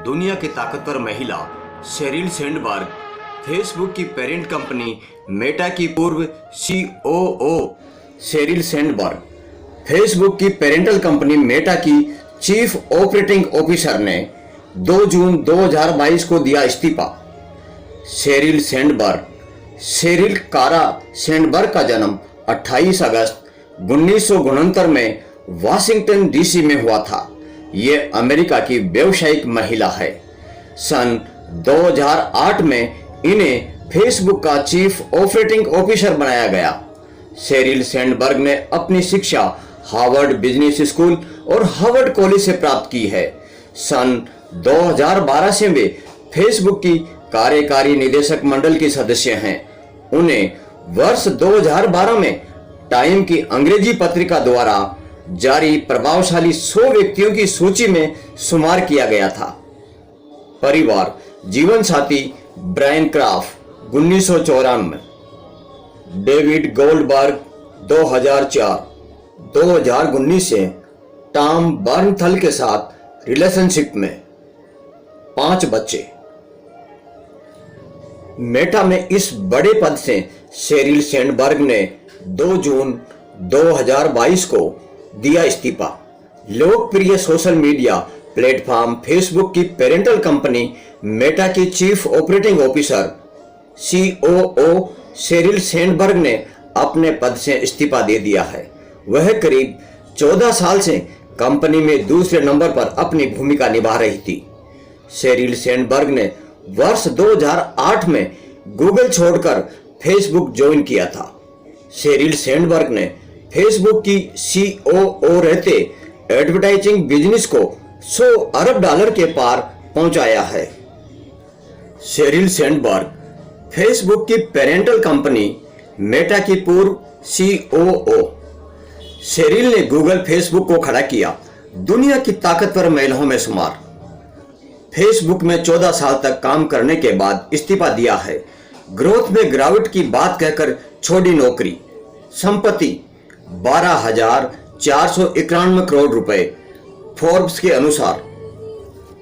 दुनिया की ताकतवर महिला शेरिल सैंडबर्ग, फेसबुक की पेरेंट कंपनी मेटा की पूर्व सीओओ शेरिल सैंडबर्ग, फेसबुक की पेरेंटल कंपनी मेटा की चीफ ऑपरेटिंग ऑफिसर ने 2 जून 2022 को दिया इस्तीफा। शेरिल सैंडबर्ग, शेरिल कारा सैंडबर्ग का जन्म 28 अगस्त 1969 में वाशिंगटन डीसी में हुआ था। ये अमेरिका की व्यावसायिक महिला है। सन 2008 में इन्हें फेसबुक का चीफ ऑपरेटिंग ऑफिसर बनाया गया। शेरिल सैंडबर्ग ने अपनी शिक्षा हार्वर्ड बिजनेस स्कूल और हार्वर्ड कॉलेज से प्राप्त की है। सन 2012 से वे फेसबुक की कार्यकारी निदेशक मंडल की सदस्य हैं। उन्हें वर्ष 2012 में टाइम की अंग्रेजी पत्रिका द्वारा जारी प्रभावशाली 100 व्यक्तियों की सूची में शुमार किया गया था। परिवार, जीवन साथी ब्रायन क्राफ्ट 1994, डेविड गोल्डबर्ग 2004, 2019 से टॉम बर्नथल के साथ रिलेशनशिप में, 5 बच्चे। मेटा में इस बड़े पद से शेरिल सैंडबर्ग ने 2 जून 2022 को दिया इस्तीफा। लोकप्रिय सोशल मीडिया प्लेटफॉर्म फेसबुक की पेरेंटल कंपनी मेटा की chief operating officer COO Sherrill Sandberg ने अपने पद से इस्तीफा दे दिया है। वह करीब 14 साल से कंपनी में दूसरे नंबर पर अपनी भूमिका निभा रही थी। शेरिल सैंडबर्ग ने वर्ष 2008 में गूगल छोड़कर फेसबुक ज्वाइन किया था। शेरिल सैंडबर्ग ने फेसबुक की सीओओ रहते एडवर्टाइजिंग बिजनेस को 100 अरब डॉलर के पार पहुंचाया है। शेरिल सैंडबर्ग, फेसबुक की पेरेंटल कंपनी मेटा की पूर्व सीओओ। शेरिल ने गूगल फेसबुक को खड़ा किया, दुनिया की ताकतवर महिलाओं में शुमार। फेसबुक में 14 साल तक काम करने के बाद इस्तीफा दिया है। ग्रोथ में गिरावट की बात कहकर छोड़ी नौकरी। संपत्ति 12,491 करोड़ रुपए, फोर्ब्स के अनुसार।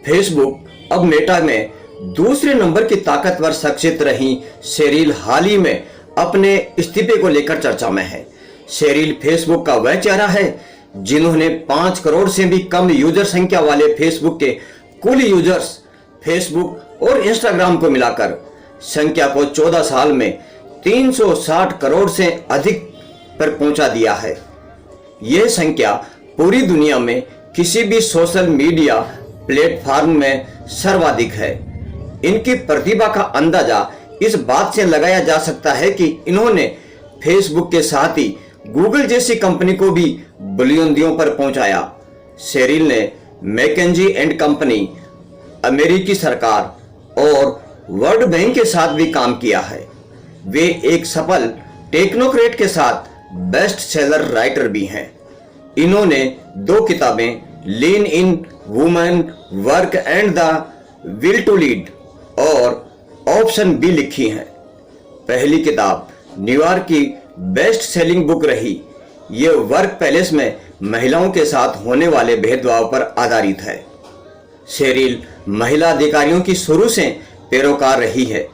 फेसबुक अब मेटा में दूसरे नंबर की ताकतवर शख्सियत रही शेरिल हाल ही में अपने इस्तीफे को लेकर चर्चा में है। शेरिल फेसबुक का वह चेहरा है जिन्होंने 5 करोड़ से भी कम यूजर संख्या वाले फेसबुक के कुल यूजर्स फेसबुक और इंस्टाग्राम को मिलाकर संख्या को 14 साल में 360 करोड़ से अधिक पर पहुंचा दिया है। यह संख्या पूरी दुनिया में किसी भी सोशल मीडिया प्लेटफॉर्म में सर्वाधिक है। इनकी प्रतिभा का अंदाजा इस बात से लगाया जा सकता है कि इन्होंने फेसबुक के साथ ही गूगल जैसी कंपनी को भी बुलंदियों पर पहुंचाया। शेरिल ने मैकेंजी एंड कंपनी, अमेरिकी सरकार और वर्ल्ड बैंक के साथ भी काम किया है। वे एक सफल टेक्नोक्रेट के साथ बेस्ट सेलर राइटर भी हैं। इन्होंने 2 किताबें, lean in women work and the will to lead और ऑप्शन बी लिखी हैं। पहली किताब न्यूयॉर्क की बेस्ट सेलिंग बुक रही। ये वर्क पैलेस में महिलाओं के साथ होने वाले भेदभाव पर आधारित है। शेरिल महिला अधिकारियों की शुरू से पैरोकार रही है।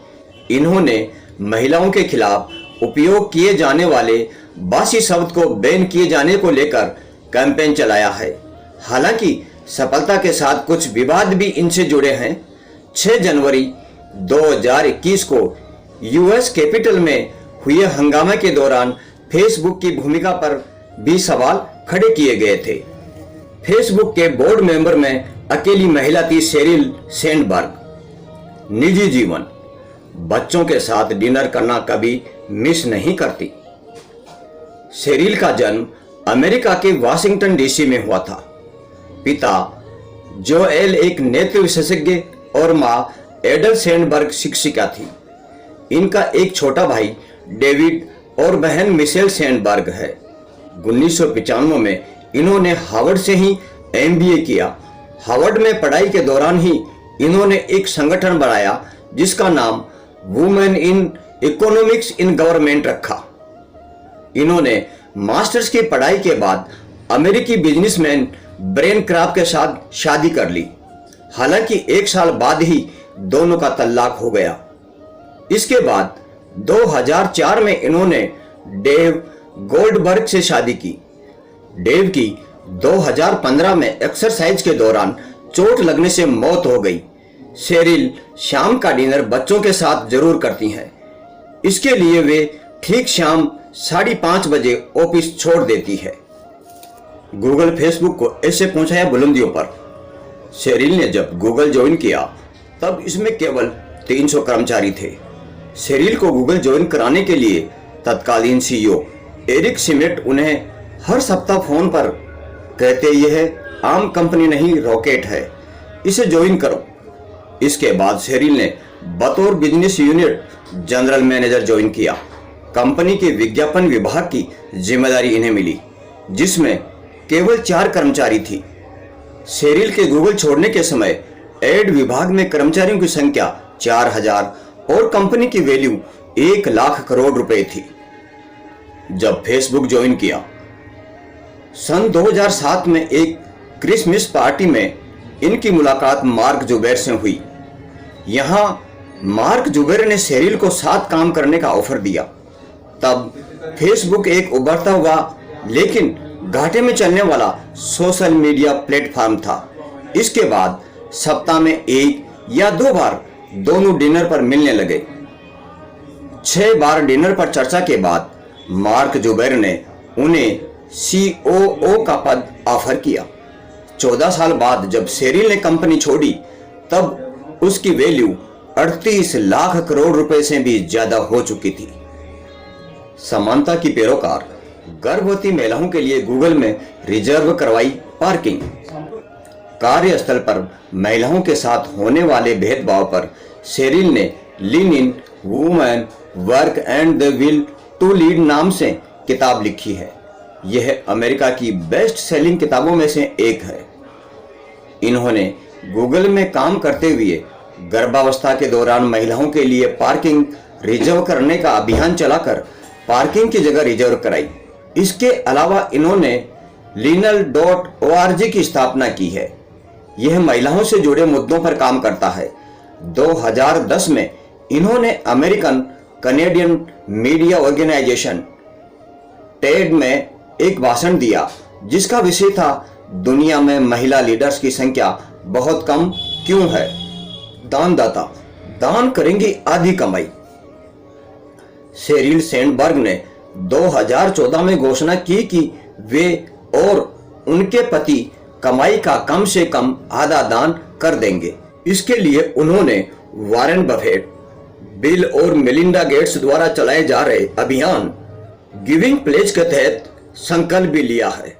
इन्होंने महिलाओं के खिलाफ उपयोग किए जाने वाले बासी शब्द को बैन किए जाने को लेकर कैंपेन चलाया है। हालांकि सफलता के साथ कुछ विवाद भी इनसे जुड़े हैं। 6 जनवरी 2021 को यूएस कैपिटल में हुए हंगामे के दौरान फेसबुक की भूमिका पर भी सवाल खड़े किए गए थे। फेसबुक के बोर्ड मेंबर में अकेली महिला थी शेरिल सैंडबर्ग। निजी जीवन, बच्चों के साथ डिनर करना कभी मिस नहीं करती। शेरिल का जन्म अमेरिका के वाशिंगटन डीसी में हुआ था। पिता जोएल एक नेत्र विशेषज्ञ और मां एडल सैंडबर्ग शिक्षिका थी। इनका एक छोटा भाई डेविड और बहन मिशेल सैंडबर्ग है। 1995 में इन्होंने हार्वर्ड से ही एमबीए किया। हार्वर्ड में पढ़ाई के दौरान ही इन्होंने एक संगठन बनाया जिसका नाम women in economics in government रखा। इन्होंने मास्टर्स की पढ़ाई के बाद अमेरिकी बिजनेसमैन ब्रेन क्राफ्ट के साथ शादी कर ली। हालांकि 1 साल बाद ही दोनों का तलाक हो गया। इसके बाद 2004 में इन्होंने डेव गोल्डबर्ग से शादी की। डेव की 2015 में एक्सरसाइज के दौरान चोट लगने से मौत हो गई। शेरिल शाम का डिनर बच्चों के साथ जरूर करती हैं। इसके लिए वे ठीक शाम 5:30 बजे ऑफिस छोड़ देती है। गूगल फेसबुक को ऐसे पहुंचाया बुलंदियों पर। शेरिल ने जब गूगल ज्वाइन किया तब इसमें केवल 300 कर्मचारी थे। शेरिल को गूगल ज्वाइन कराने के लिए तत्कालीन सीईओ एरिक शिमिट उन्हें हर सप्ताह फोन पर कहते, यह आम कंपनी नहीं रॉकेट है, इसे ज्वाइन करो। इसके बाद शेरिल ने बतौर business unit general manager join किया। कंपनी के विज्ञापन विभाग की जिम्मेदारी इन्हें मिली, जिसमें केवल 4 कर्मचारी थी। शेरिल के गूगल छोड़ने के समय एड विभाग में कर्मचारियों की संख्या 4000 और कंपनी की वैल्यू 1 लाख करोड़ रुपए थी। जब फेसबुक ज्वाइन किया सन 2007 में एक क्रिसमस पार्टी में इनकी मुलाकात मार्क जुबैर से हुई। यहां मार्क जुबैर ने शेरिल को साथ काम करने का ऑफर दिया। तब फेसबुक एक उभरता हुआ लेकिन घाटे में चलने वाला सोशल मीडिया प्लेटफॉर्म था। इसके बाद सप्ताह में 1 या 2 बार दोनों डिनर पर मिलने लगे। 6 बार डिनर पर चर्चा के बाद मार्क जुबैर ने उन्हें COO का पद ऑफर किया। 14 साल बाद जब शेरिल ने कंपनी छोड़ी तब उसकी वैल्यू 38 लाख करोड़ रुपए से भी ज्यादा हो चुकी थी। समानता की पैरोकार गर्भवती महिलाओं के लिए गूगल में रिजर्व करवाई पार्किंग। कार्यस्थल पर महिलाओं के साथ होने वाले भेदभाव पर शेरिल ने lean in women work and the will to lead नाम से किताब लिखी है। यह अमेरिका की बेस्ट सेलिंग किताबों में से एक है। इन्होंने गूगल में काम करते हुए गर्भावस्था के दौरान महिलाओं के लिए पार्किंग रिजर्व करने का अभियान चलाकर पार्किंग की जगह रिजर्व कराई। इसके अलावा इन्होंने linal.org की स्थापना की है। यह महिलाओं से जुड़े मुद्दों पर काम करता है। 2010 में इन्होंने American Canadian media organisation TED में एक भाषण दिया जिसका विषय था, दुनिया में महिला लीडर्स की संख्या बहुत कम क्यों है। दानदाता दान करेंगे आधी कमाई। शेरिल सैंडबर्ग ने 2014 में घोषणा की कि वे और उनके पति कमाई का कम से कम आधा दान कर देंगे। इसके लिए उन्होंने वॉरेन बफेट, बिल और मेलिंडा गेट्स द्वारा चलाए जा रहे अभियान गिविंग प्लेज के तहत संकल्प भी लिया है।